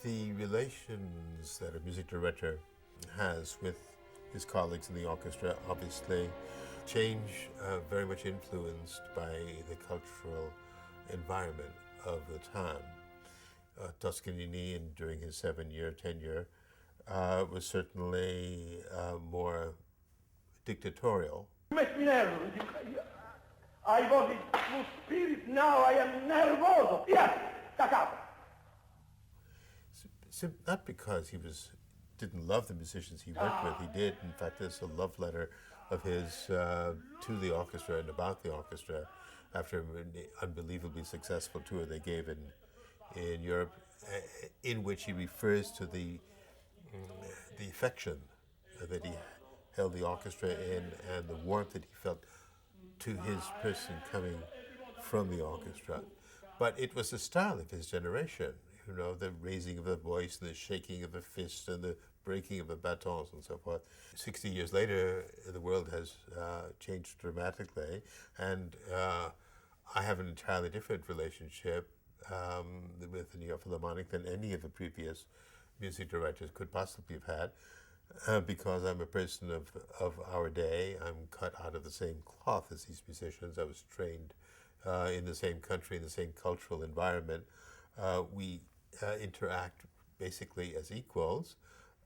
The relations that a music director has with his colleagues in the orchestra obviously change, very much influenced by the cultural environment of the time. Toscanini, during his 7-year tenure, was certainly more dictatorial. You make me nervous. I was in full spirit, now I am nervoso. Yes, da capo. Not because he didn't love the musicians he worked with. He did. In fact, there's a love letter of his to the orchestra and about the orchestra after an unbelievably successful tour they gave in Europe, in which he refers to the affection that he held the orchestra in and the warmth that he felt to his person coming from the orchestra. But it was the style of his generation, the raising of the voice and the shaking of the fist and the breaking of the batons and so forth. 60 years later, the world has changed dramatically, and I have an entirely different relationship with the New York Philharmonic than any of the previous music directors could possibly have had. Because I'm a person of our day. I'm cut out of the same cloth as these musicians. I was trained in the same country, in the same cultural environment. We interact basically as equals.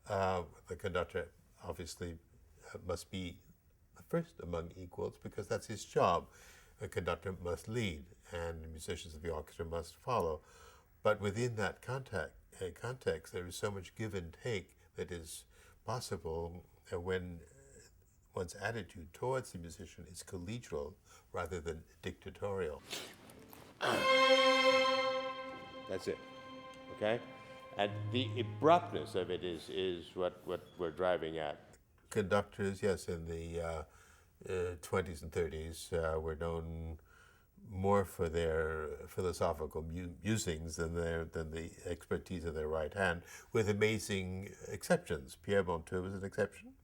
The conductor obviously must be the first among equals because that's his job. A conductor must lead and the musicians of the orchestra must follow. But within that context, there is so much give and take that is possible when one's attitude towards the musician is collegial rather than dictatorial. That's it, okay? And the abruptness of it is what we're driving at. Conductors, yes, in the 20s and 30s were known more for their philosophical musings than the expertise of their right hand, with amazing exceptions. Pierre Monteux was an exception.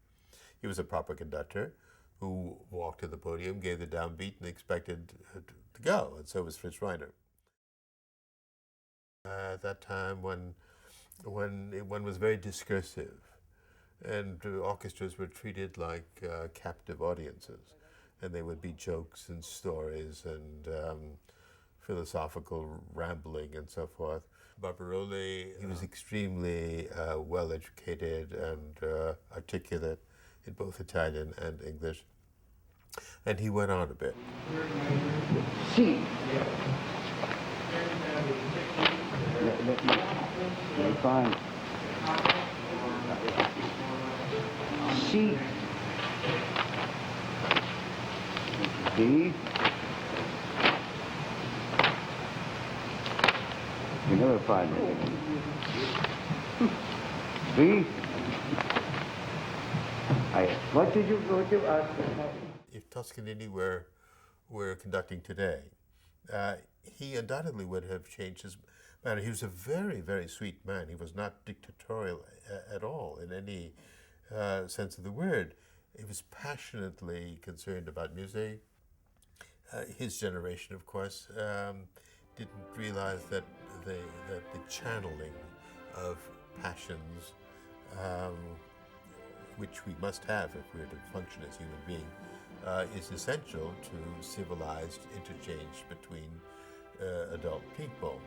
He was a proper conductor who walked to the podium, gave the downbeat, and expected to go, and so was Fritz Reiner. At that time, when one was very discursive, and orchestras were treated like captive audiences. And they would be jokes and stories and philosophical rambling and so forth. Barbaroli, he was extremely well educated and articulate in both Italian and English. And he went on a bit. C. Let me find C. D. You never find it. B. What did you ask? If Toscanini were conducting today, he undoubtedly would have changed his manner. He was a very, very sweet man. He was not dictatorial at all in any sense of the word. He was passionately concerned about music. His generation, of course, didn't realize that the channeling of passions, which we must have if we're to function as human beings, is essential to civilized interchange between adult people.